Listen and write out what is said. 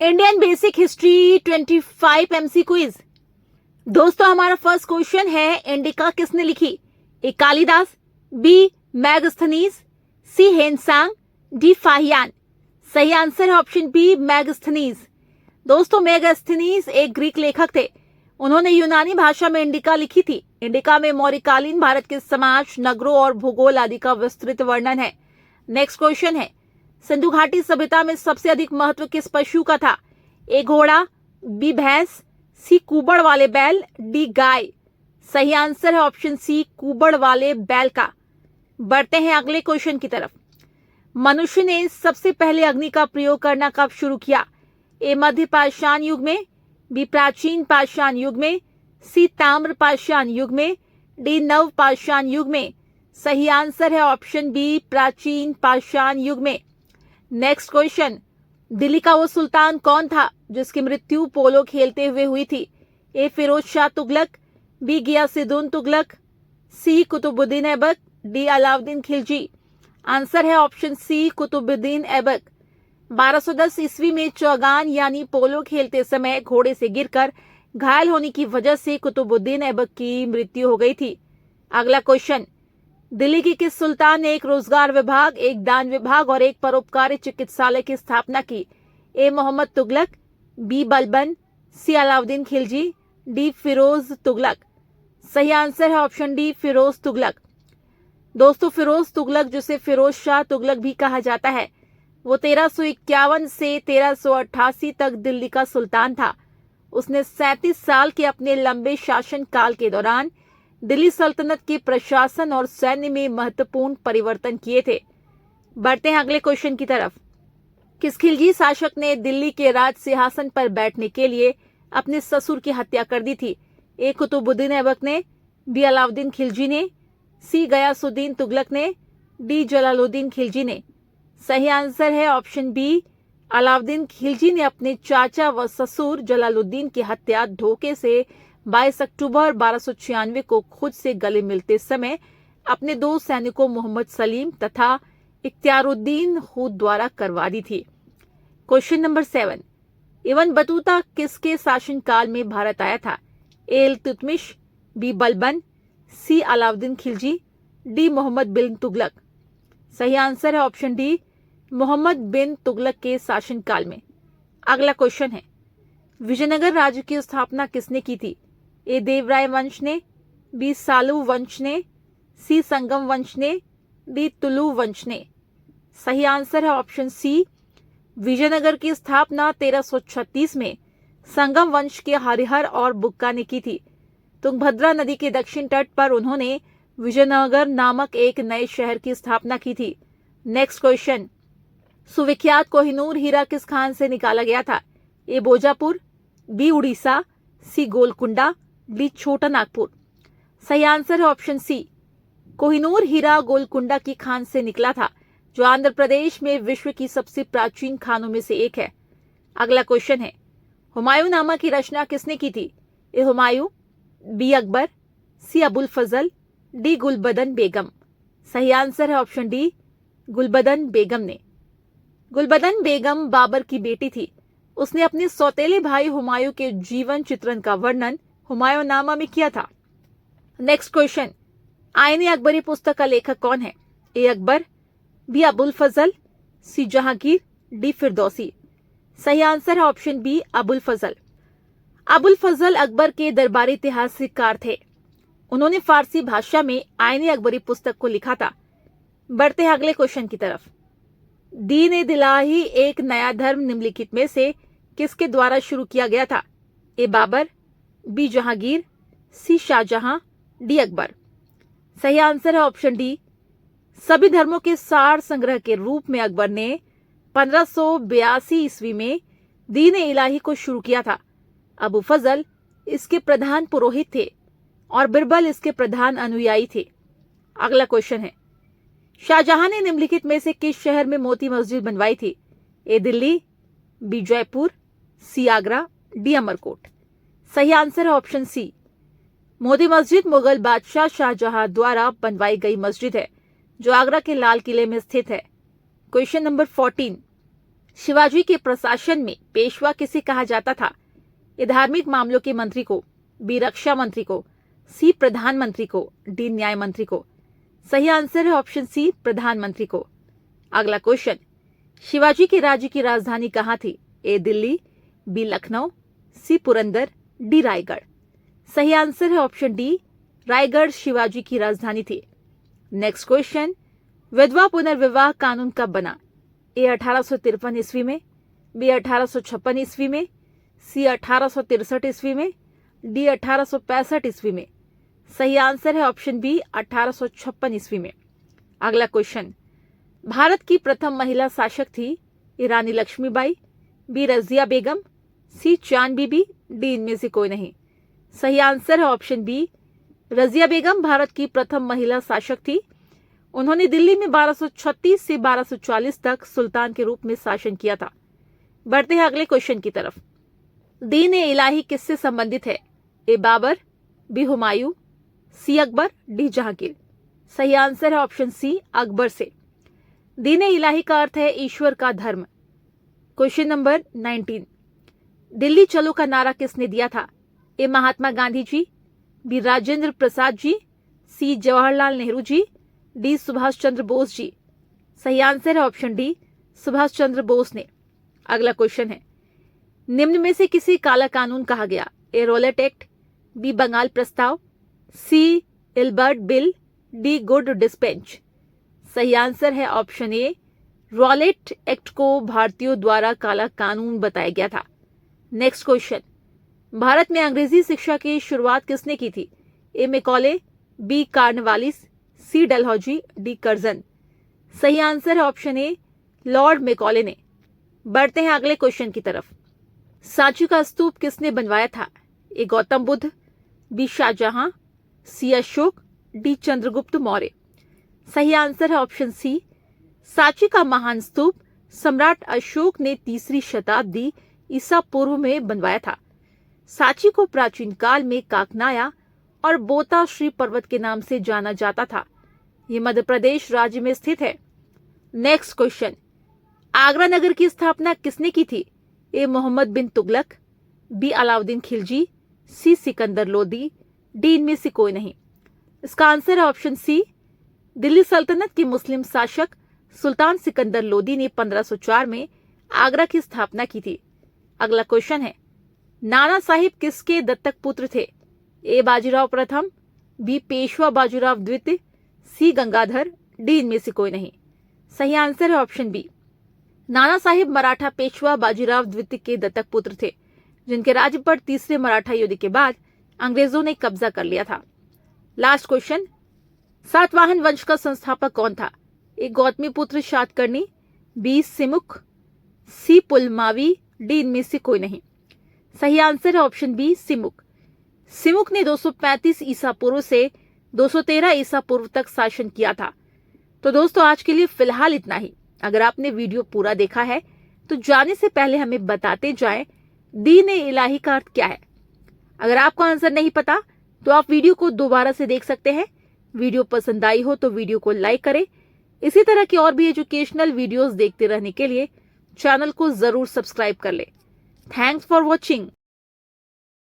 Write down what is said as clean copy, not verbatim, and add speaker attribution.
Speaker 1: Indian basic history 25 MC quiz. दोस्तों, हमारा first question है, इंडिका किसने लिखी? ए कालिदास, बी मैगस्थनीज, सी हेनसांग, डी फाहियान। सही आंसर है ऑप्शन बी मैगस्थनीज। दोस्तों, मैगस्थनीज एक ग्रीक लेखक थे। उन्होंने यूनानी भाषा में इंडिका लिखी थी। इंडिका में मौर्यकालीन भारत के समाज, नगरों और भूगोल आदि का विस्तृत वर्णन है। नेक्स्ट क्वेश्चन है, सिंधु घाटी सभ्यता में सबसे अधिक महत्व किस पशु का था? ए घोड़ा, बी भैंस, सी कुबड़ वाले बैल, डी गाय। सही आंसर है ऑप्शन सी कुबड़ वाले बैल का। बढ़ते हैं अगले क्वेश्चन की तरफ। मनुष्य ने सबसे पहले अग्नि का प्रयोग करना कब शुरू किया? ए मध्य पाषाण युग में, बी प्राचीन पाषाण युग में, सी ताम्र पाषाण युग में, डी नव पाषाण युग में। सही आंसर है ऑप्शन बी प्राचीन पाषाण युग में। नेक्स्ट क्वेश्चन, दिल्ली का वो सुल्तान कौन था जिसकी मृत्यु पोलो खेलते हुए हुई थी? ए फिरोज शाह तुगलक, बी गियासुद्दीन तुगलक, सी कुतुबुद्दीन ऐबक, डी अलाउद्दीन खिलजी। आंसर है ऑप्शन सी कुतुबुद्दीन ऐबक। 1210 ईस्वी में चौगान यानी पोलो खेलते समय घोड़े से गिरकर घायल होने की वजह से कुतुबुद्दीन ऐबक की मृत्यु हो गई थी। अगला क्वेश्चन, दिल्ली के किस सुल्तान ने एक रोजगार विभाग, एक दान विभाग और एक परोपकारी चिकित्सालय की स्थापना की? ए मोहम्मद तुगलक, बी बलबन, सी अलाउद्दीन खिलजी, डी फिरोज तुगलक। सही आंसर है ऑप्शन डी फिरोज तुगलक। दोस्तों, फिरोज तुगलक, जिसे फिरोज शाह तुगलक भी कहा जाता है, वो 1351 से 1388 तक दिल्ली का सुल्तान था। उसने 37 साल के अपने लंबे शासन काल के दौरान दिल्ली सल्तनत के प्रशासन और सैन्य में महत्वपूर्ण परिवर्तन किए थे। बढ़ते हैं अगले क्वेश्चन की तरफ। किस खिलजी शासक ने दिल्ली के राज सिंहासन पर बैठने के लिए अपने ससुर की हत्या कर दी थी? ए कुतुबुद्दीन ऐबक ने, बी अलाउद्दीन खिलजी ने, सी गयासुद्दीन तुगलक ने, डी जलालुद्दीन खिलजी ने। सही आंसर है ऑप्शन बी अलाउद्दीन खिलजी ने अपने चाचा व ससुर जलालुद्दीन की हत्या धोखे से 22 अक्टूबर 1296 को खुद से गले मिलते समय अपने दो सैनिकों मोहम्मद सलीम तथा इख्तियारुद्दीन हूद द्वारा करवा दी थी। क्वेश्चन नंबर 7, इब्न बतूता किसके शासनकाल में भारत आया था? ए इल्तुतमिश, बी बलबन, सी अलाउद्दीन खिलजी, डी मोहम्मद बिन तुगलक। सही आंसर है ऑप्शन डी मोहम्मद बिन तुगलक के शासनकाल में। अगला क्वेश्चन है, विजयनगर राज्य की स्थापना किसने की थी? ए देवराय वंश ने, बी सालू वंश ने, सी संगम वंश ने, डी तुलु वंश ने। सही आंसर है ऑप्शन सी विजयनगर की स्थापना 1336 में संगम वंश के हरिहर और बुक्का ने की थी। तुंगभद्रा नदी के दक्षिण तट पर उन्होंने विजयनगर नामक एक नए शहर की स्थापना की थी। नेक्स्ट क्वेश्चन, सुविख्यात कोहिनूर हीरा किस खान से निकाला गया था? ए बोजापुर, बी उड़ीसा, सी गोलकुंडा, डी छोटा नागपुर। सही आंसर है ऑप्शन सी कोहिनूर हीरा गोलकुंडा की खान से निकला था, जो आंध्र प्रदेश में विश्व की सबसे प्राचीन खानों में से एक है। अगला क्वेश्चन है, हुमायूं नामा की रचना किसने की थी? ए हुमायूं, बी अकबर, सी अबुल फजल, डी गुलबदन बेगम। सही आंसर है ऑप्शन डी गुलबदन बेगम ने। गुलबदन बेगम बाबर की बेटी थी। उसने अपने सौतेले भाई हुमायूं के जीवन चित्रण का वर्णन हुमायूंनामा में किया था। नेक्स्ट क्वेश्चन, आईने अकबरी पुस्तक का लेखक कौन है? ए अकबर, बी अबुल फजल, सी जहांगीर, डी फिरदौसी। सही आंसर है ऑप्शन बी अबुल फजल। अबुल फजल अकबर के दरबारी इतिहासकार थे। उन्होंने फारसी भाषा में आईने अकबरी पुस्तक को लिखा था। बढ़ते हैं अगले क्वेश्चन की तरफ। दीन ए दिलाही एक नया धर्म निम्नलिखित में से किसके द्वारा शुरू किया गया था? ए बाबर, बी जहांगीर, सी शाहजहां, डी अकबर। सही आंसर है ऑप्शन डी सभी धर्मों के सार संग्रह के रूप में अकबर ने 1582 ईस्वी में दीन ए इलाही को शुरू किया था। अबू फजल इसके प्रधान पुरोहित थे और बिरबल इसके प्रधान अनुयायी थे। अगला क्वेश्चन है, शाहजहां ने निम्नलिखित में से किस शहर में मोती मस्जिद बनवाई थी? ए दिल्ली, बी जयपुर, सी आगरा, डी अमरकोट। सही आंसर है ऑप्शन सी मोती मस्जिद मुगल बादशाह शाहजहां द्वारा बनवाई गई मस्जिद है, जो आगरा के लाल किले में स्थित है। क्वेश्चन नंबर 14, शिवाजी के प्रशासन में पेशवा किसे कहा जाता था? ए धार्मिक मामलों के मंत्री को, बी रक्षा मंत्री को, सी प्रधानमंत्री को, डी न्याय मंत्री को। सही आंसर है ऑप्शन सी प्रधानमंत्री को। अगला क्वेश्चन, शिवाजी के राज्य की राजधानी कहाँ थी? ए दिल्ली, बी लखनऊ, सी पुरंदर, डी रायगढ़। सही आंसर है ऑप्शन डी रायगढ़ शिवाजी की राजधानी थी। नेक्स्ट क्वेश्चन, विधवा पुनर्विवाह कानून कब बना? ए 1853 ईस्वी में, बी 1856 ईस्वी में, सी 1863 ईस्वी में, डी 1865 ईस्वी में। सही आंसर है ऑप्शन बी 1856 ईस्वी में। अगला क्वेश्चन, भारत की प्रथम महिला शासक थी? ए रानी लक्ष्मीबाई, बी रजिया बेगम, सी चांद बीबी, डी इनमें से कोई नहीं। सही आंसर है ऑप्शन बी रजिया बेगम भारत की प्रथम महिला शासक थी। उन्होंने दिल्ली में 1236 से 1240 तक सुल्तान के रूप में शासन किया था। बढ़ते हैं अगले क्वेश्चन की तरफ। दीन ए इलाही किससे संबंधित है? ए बाबर, बी हुमायूं, सी अकबर, डी जहांगीर। सही आंसर है ऑप्शन सी अकबर से। दीन ए इलाही का अर्थ है ईश्वर का धर्म। क्वेश्चन नंबर 19, दिल्ली चलो का नारा किसने दिया था? ए महात्मा गांधी जी, बी राजेंद्र प्रसाद जी, सी जवाहरलाल नेहरू जी, डी सुभाष चंद्र बोस जी। सही आंसर है ऑप्शन डी सुभाष चंद्र बोस ने। अगला क्वेश्चन है, निम्न में से किसे काला कानून कहा गया? ए रोलेट एक्ट, बी बंगाल प्रस्ताव, सी इल्बर्ट बिल, डी गुड डिस्पेंच। सही आंसर है ऑप्शन ए रॉलेट एक्ट को भारतीयों द्वारा काला कानून बताया गया था। नेक्स्ट क्वेश्चन, भारत में अंग्रेजी शिक्षा की शुरुआत किसने की थी? ए मैकॉले, बी कार्नवालिस, सी डलहौजी, डी कर्जन। सही आंसर है ऑप्शन ए लॉर्ड मैकॉले ने। बढ़ते हैं अगले क्वेश्चन की तरफ। सांची का स्तूप किसने बनवाया था? ए गौतम बुद्ध, बी शाहजहां, सी अशोक, डी चंद्रगुप्त मौर्य। सही आंसर है ऑप्शन सी सांची का महान स्तूप सम्राट अशोक ने 3री शताब्दी ईसा पूर्व में बनवाया था। सांची को प्राचीन काल में काकनाया और बोताश्री पर्वत के नाम से जाना जाता था। यह मध्य प्रदेश राज्य में स्थित है। नेक्स्ट क्वेश्चन, आगरा नगर की स्थापना किसने की थी? ए मोहम्मद बिन तुगलक, बी अलाउद्दीन खिलजी, सी सिकंदर लोदी, डी इनमें से कोई नहीं। इसका आंसर है ऑप्शन सी दिल्ली सल्तनत के मुस्लिम शासक सुल्तान सिकंदर लोदी ने 1504 में आगरा की स्थापना की थी। अगला क्वेश्चन है, नाना साहिब किसके दत्तक पुत्र थे? ए बाजीराव प्रथम, बी पेशवा बाजीराव द्वितीय, सी गंगाधर, डी इनमें से कोई नहीं। सही आंसर है ऑप्शन बी नाना साहिब मराठा पेशवा बाजीराव द्वितीय के दत्तक पुत्र थे, जिनके राज्य पर 3रे मराठा युद्ध के बाद अंग्रेजों ने कब्जा कर लिया था। लास्ट क्वेश्चन, सातवाहन वंश का संस्थापक कौन था? ए गौतमीपुत्र शातकर्णी, बी सिमुक, सी पुलमावी, डी इनमें से कोई नहीं। सही आंसर है ऑप्शन बी सिमुक। सिमुक ने 235 ईसा पूर्व से 213 ईसा पूर्व तक शासन किया था। तो दोस्तों आज के लिए फिलहाल इतना ही। अगर आपने वीडियो पूरा देखा है तो जाने से पहले हमें बताते जाएं दीन ए इलाही का अर्थ क्या है। अगर आपको आंसर नहीं पता तो आप वीडियो को दोबारा से देख सकते हैं। वीडियो पसंद आई हो तो वीडियो को लाइक करें। इसी तरह की और भी एजुकेशनल वीडियोस देखते रहने के लिए चैनल को जरूर सब्सक्राइब कर ले। Thanks for watching.